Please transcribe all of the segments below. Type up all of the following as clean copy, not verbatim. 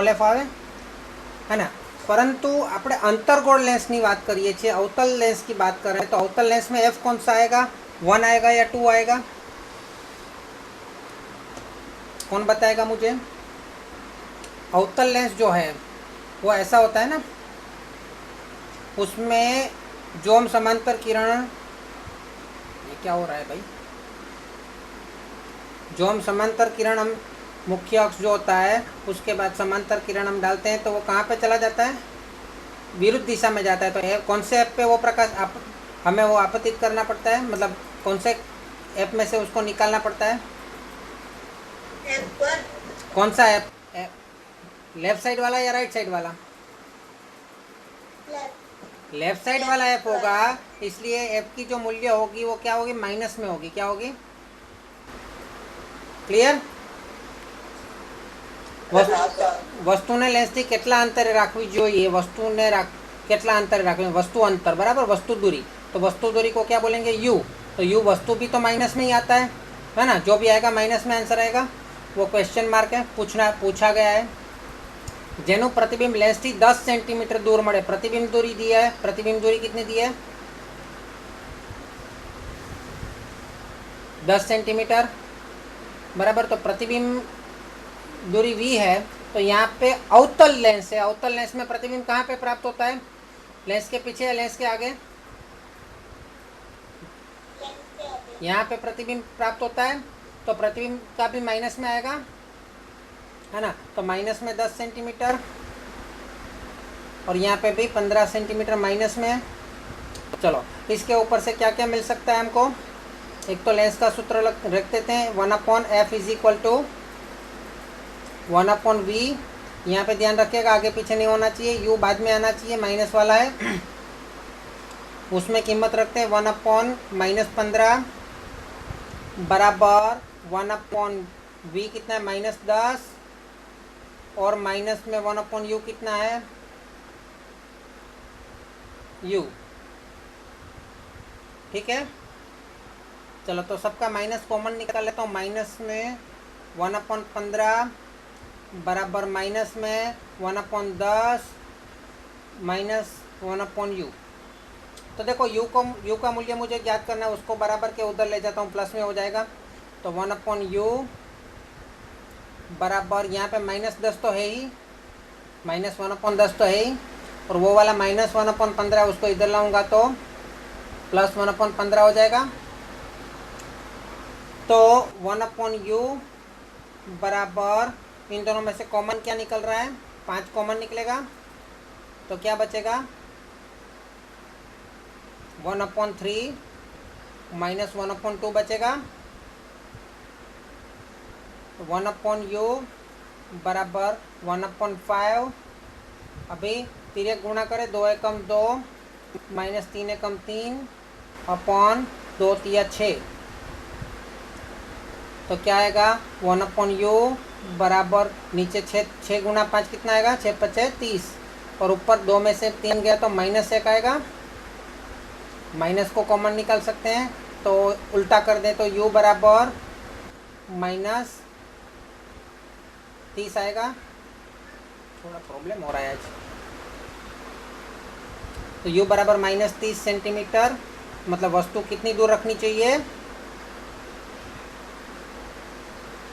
Small F आवे है ना। परंतु આપણે अंतर्गोल लेंसની વાત કરીએ છીએ, अवतल लेंस की बात कर रहे हैं, तो अवतल लेंस में एफ कौन सा आएगा, 1 आएगा या 2 आएगा, कौन बताएगा मुझे। अवतल लेंस जो है वो ऐसा होता है ना, उसमें जो हम समांतर किरण, ये क्या हो रहा है भाई, जो हम समांतर किरण, हम मुख्य अक्ष जो होता है उसके बाद समांतर किरण हम डालते हैं तो वो कहाँ पे चला जाता है, विरुद्ध दिशा में जाता है। तो कौन से ऐप पे वो प्रकाश हमें वो आपतित करना पड़ता है, मतलब कौन से ऐप में से उसको निकालना पड़ता है, कौन सा ऐप, लेफ्ट साइड वाला या राइट साइड वाला, लेफ्ट साइड वाला ऐप होगा, इसलिए ऐप की जो मूल्य होगी वो क्या होगी, माइनस में होगी, क्या होगी, क्लियर। વસ્તુને લેન્સથી કેટલા અંતરે રાખવી જોઈએ, વસ્તુને કેટલા અંતરે રાખવી, वस्तु अंतर बराबर वस्तु दूरी, तो वस्तु दूरी को क्या बोलेंगे, यू। तो यू वस्तु भी तो माइनस में ही आता है ना, जो भी आएगा माइनस में आंसर आएगा, वो क्वेश्चन मार्क है, पूछा गया है। જેનું પ્રતિબિંબ લેન્સથી 10 સેન્ટીમીટર दूर મળે, प्रतिबिंब दूरी दी है, प्रतिबिंब दूरी कितनी दी है, 10 सेंटीमीटर बराबर। तो प्रतिबिंब दूरी v है, तो यहाँ पे अवतल लेंस है, अवतल लेंस में प्रतिबिंब कहाँ पे प्राप्त होता है, लेंस के पीछे या लेंस के आगे, यहाँ पे प्रतिबिंब प्राप्त होता है, तो प्रतिबिंब का भी माइनस में आएगा, है ना। तो माइनस में 10 सेंटीमीटर और यहाँ पे भी 15 सेंटीमीटर माइनस में है। चलो इसके ऊपर से क्या क्या मिल सकता है हमको, एक तो लेंस का सूत्र रख देते हैं, 1/f is equal to 1/v। यहाँ पे ध्यान रखिएगा आगे पीछे नहीं होना चाहिए, u बाद में आना चाहिए, माइनस वाला है उसमें कीमत रखते हैं 1/-15 बराबर 1/v कितना है, -10, और माइनस में 1/u कितना है, u, ठीक है। चलो तो सबका माइनस कॉमन निकाल लेता हूँ, माइनस में 1/15 बराबर माइनस में 1/10 माइनस 1/u। तो देखो u का मूल्य मुझे ज्ञात करना है, उसको बराबर के उधर ले जाता हूँ, प्लस में हो जाएगा। तो 1/u बराबर यहाँ पे -10 तो है ही, -1/10 तो है ही, और वो वाला -1/15 उसको इधर लाऊंगा तो +1/15 हो जाएगा। तो 1/u बराबर, इन दोनों में से कॉमन क्या निकल रहा है, 5 कॉमन निकलेगा, तो क्या बचेगा 1/3 -1/2 बचेगा। 1/u बराबर 1/5, अभी तिर्यक गुणा करें, 2 एकम 2 -3 एकम 3 अपॉन 2 तिया 6, तो क्या आएगा 1/u बराबर, नीचे 6 गुणा 5 कितना आएगा, 6×5 30, और ऊपर 2 में से 3 गया तो -1 आएगा, माइनस को कॉमन निकाल सकते हैं, तो उल्टा कर दें तो u बराबर -30 आएगा, थोड़ा प्रॉब्लम हो रहा है आज। तो u बराबर -30 सेंटीमीटर, मतलब वस्तु कितनी दूर रखनी चाहिए,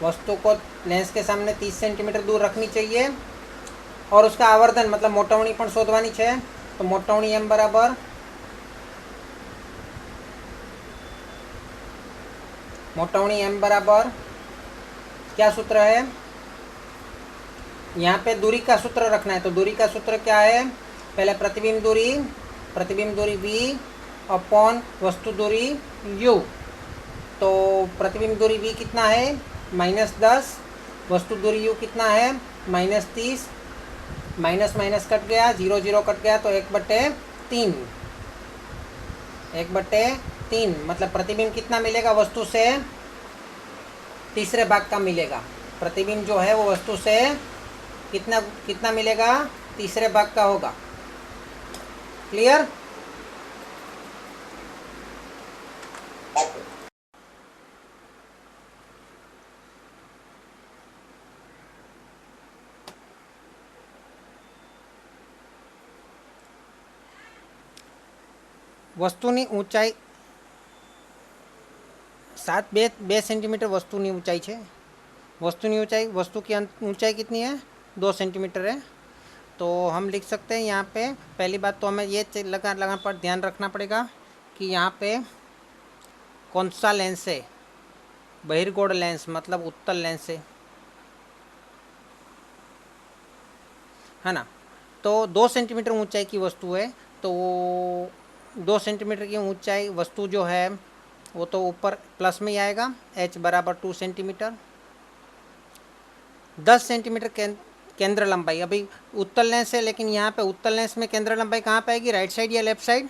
वस्तु को लेंस के सामने 30 सेंटीमीटर दूर रखनी चाहिए, और उसका आवर्धन मतलब मोटवणी पण शोधवानी है। तो मोटवणी m बराबर, मोटवणी m बराबर क्या सूत्र है, यहाँ पे दूरी का सूत्र रखना है, तो दूरी का सूत्र क्या है, पहले प्रतिबिंब दूरी v अपॉन वस्तु दूरी u। तो प्रतिबिंब दूरी v कितना है, -10, वस्तु दूरी u कितना है, -30, माइनस माइनस कट गया, 0 0 कट गया, तो 1/3, 1/3, मतलब प्रतिबिंब कितना मिलेगा, वस्तु से तीसरे भाग का मिलेगा, प्रतिबिंब जो है वो वस्तु से कितना मिलेगा, तीसरे भाग का होगा, क्लियर। વસ્તુની ઊંચાઈ 2 सेंटीमीटर वस्तुनी ऊंचाई है। वस्तुनी ऊंचाई, वस्तु की ऊंचाई कितनी है? 2 सेंटीमीटर है। तो हम लिख सकते हैं यहाँ पे, पहली बात तो हमें ये लगाना पर ध्यान रखना पड़ेगा कि यहाँ पे कौन सा लेंस है, बहिर्गोण लेंस मतलब उत्तल लेंस है ना। तो 2 सेंटीमीटर ऊंचाई की वस्तु है, तो 2 सेंटीमीटर की ऊंचाई वस्तु जो है वो तो ऊपर प्लस में ही आएगा, h बराबर 2 सेंटीमीटर। 10 सेंटीमीटर केंद्र लंबाई, अभी उत्तल लेंस है लेकिन यहाँ पे उत्तल लेंस में केंद्र लंबाई कहाँ पे आएगी, राइट साइड या लेफ्ट साइड?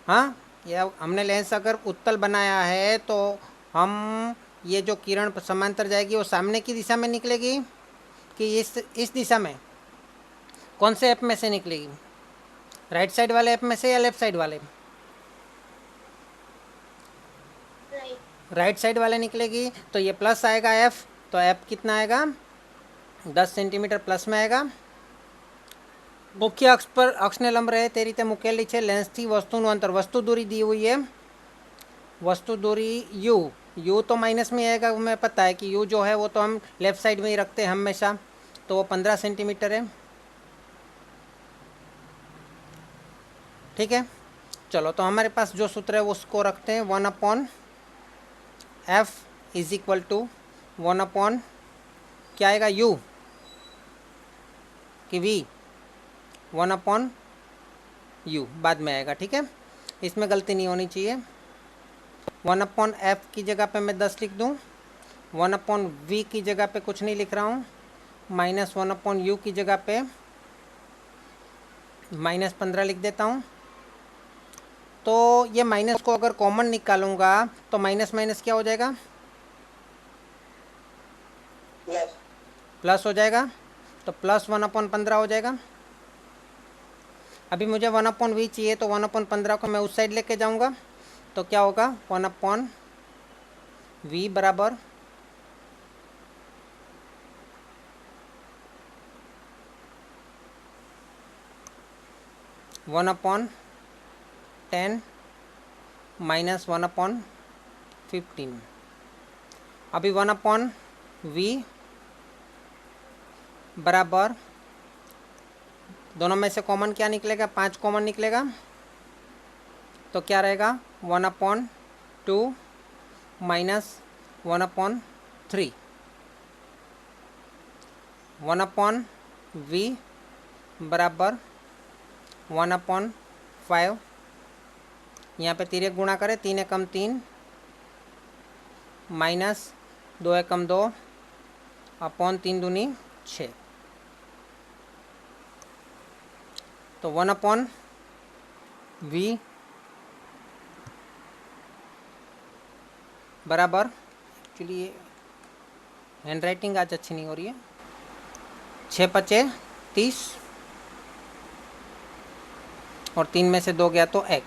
हाँ, या हमने लेंस अगर उत्तल बनाया है तो हम ये जो किरण समांतर जाएगी वो सामने की दिशा में निकलेगी कि इस दिशा में? कौन से ऐप में से निकलेगी, राइट साइड वाले ऐप में से या लेफ्ट साइड वाले? राइट साइड वाले निकलेगी। तो ये प्लस आएगा एफ, तो एफ कितना आएगा, 10 सेंटीमीटर प्लस में आएगा। मुख्य अक्ष पर अक्षने लंब रहे ते रीते मूकेली है। लेंस थी वस्तुનું अंतर, वस्तु दूरी दी हुई है, वस्तु दूरी यू तो माइनस में आएगा, हमें पता है कि यू जो है वो तो हम लेफ्ट साइड में ही रखते हैं हमेशा, तो वो 15 सेंटीमीटर है। ठीक है, चलो तो हमारे पास जो सूत्र है उसको रखते हैं, 1/f इज इक्वल टू 1/ क्या आएगा, u कि v, 1/u बाद में आएगा। ठीक है, इसमें गलती नहीं होनी चाहिए। 1/f की जगह पे मैं 10 लिख दूँ, 1/v की जगह पे कुछ नहीं लिख रहा हूँ, -1/u की जगह पे -15 लिख देता हूँ। तो ये माइनस को अगर कॉमन निकालूंगा तो माइनस माइनस क्या हो जाएगा, प्लस हो जाएगा, तो प्लस 1/15 हो जाएगा। अभी मुझे 1/v चाहिए, तो 1/15 को मैं उस साइड लेके जाऊंगा, तो क्या होगा, 1/v बराबर 1/10 माइनस 1/15। अभी 1/v बराबर, दोनों में से कॉमन क्या निकलेगा, 5 कॉमन निकलेगा, तो क्या रहेगा, 1/2 माइनस 1/3। 1/v बराबर 1/5। यहाँ पे तिर्यक गुणा करें, 3 एकम 3 माइनस 2 एकम 2 अपॉन 3 दूनी 6। तो 1/v बराबर, एक्चुअली ये हैंड राइटिंग आज अच्छी नहीं हो रही है, 6 पचे 30 और 3 में से 2 गया तो 1।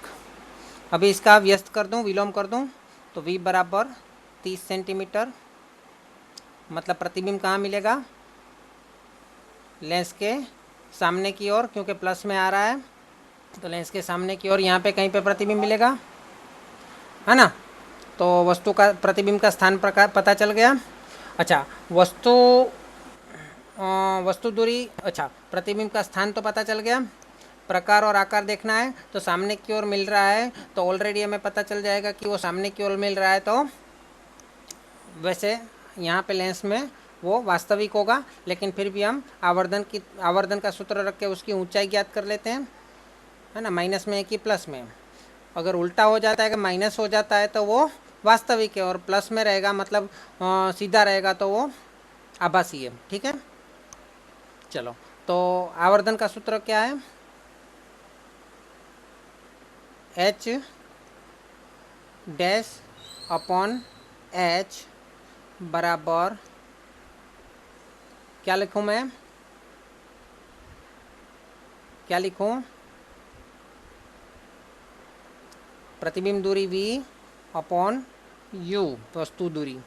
अभी इसका व्यस्त कर दूं, विलोम कर दूं, तो v बराबर 30 सेंटीमीटर, मतलब प्रतिबिंब कहाँ मिलेगा, लेंस के सामने की ओर, क्योंकि प्लस में आ रहा है तो लेंस के सामने की ओर यहाँ पे कहीं पे प्रतिबिंब मिलेगा, है ना। तो वस्तु का प्रतिबिंब का स्थान प्रकार पता चल गया। अच्छा, वस्तु दूरी, अच्छा प्रतिबिंब का स्थान तो पता चल गया, प्रकार और आकार देखना है, तो सामने की ओर मिल रहा है तो ऑलरेडी हमें पता चल जाएगा कि वो सामने की ओर मिल रहा है, तो वैसे यहाँ पे लेंस में वो वास्तविक होगा, लेकिन फिर भी हम आवर्धन का सूत्र रख के उसकी ऊंचाई ज्ञात कर लेते हैं, है ना, माइनस में है कि प्लस में। अगर उल्टा हो जाता है कि माइनस हो जाता है तो वो वास्तविक है, और प्लस में रहेगा मतलब सीधा रहेगा तो वो आभासी है। ठीक है, चलो तो आवर्धन का सूत्र क्या है, h डैश अपॉन h बराबर, क्या लिखूं मैं, क्या लिखूं, प्रतिबिंब दूरी v अपॉन u, वस्तु दूरी।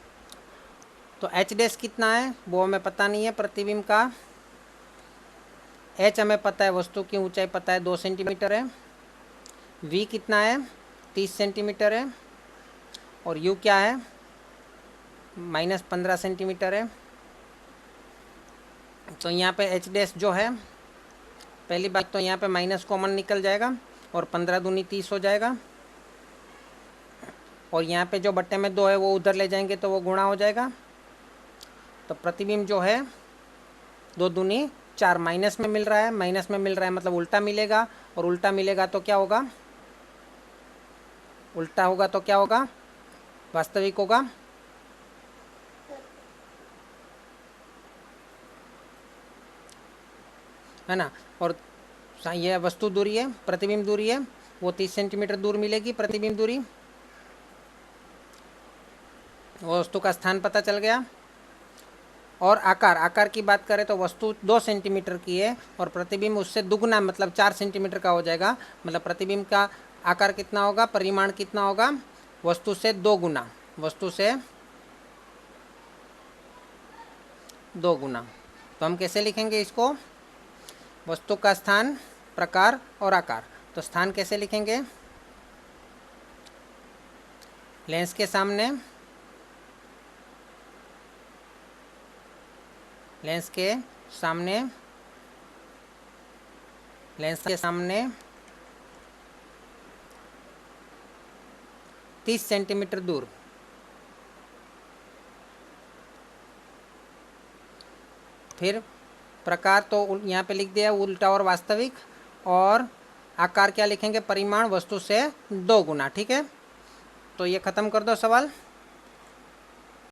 तो h डैश कितना है वो हमें पता नहीं है, प्रतिबिंब का h हमें पता है, वस्तु की ऊंचाई पता है 2 सेंटीमीटर है, v कितना है 30 सेंटीमीटर है, और u क्या है -15 सेंटीमीटर है। तो यहाँ पे h डैश जो है, पहली बात तो यहाँ पे माइनस कॉमन निकल जाएगा और 15 दूनी 30 हो जाएगा, और यहाँ पे जो बट्टे में 2 है वो उधर ले जाएंगे तो वो गुणा हो जाएगा। तो प्रतिबिंब जो है 2 दूनी 4 माइनस में मिल रहा है, माइनस में मिल रहा है मतलब उल्टा मिलेगा, और उल्टा मिलेगा तो क्या होगा, उल्टा होगा तो क्या होगा, वास्तविक होगा। है ना। और ये वस्तु दूरी है, प्रतिबिंब दूरी है, वो 30 सेंटीमीटर दूर मिलेगी प्रतिबिंब दूरी। वो वस्तु का स्थान पता चल गया। और आकार, आकार की बात करें तो वस्तु 2 सेंटीमीटर की है और प्रतिबिंब उससे दुगना मतलब 4 सेंटीमीटर का हो जाएगा। मतलब प्रतिबिंब का आकार कितना होगा, परिमाण कितना होगा, वस्तु से 2 गुना, वस्तु से 2 गुना। तो हम कैसे लिखेंगे इसको, वस्तु का स्थान, प्रकार और आकार। तो स्थान कैसे लिखेंगे, लेंस के सामने, लेंस के सामने, लेंस के सामने 30 सेंटीमीटर दूर। फिर प्रकार तो यहाँ पे लिख दिया उल्टा और वास्तविक, और आकार क्या लिखेंगे, परिमाण वस्तु से 2 गुना। ठीक है, तो ये ख़त्म कर दो सवाल।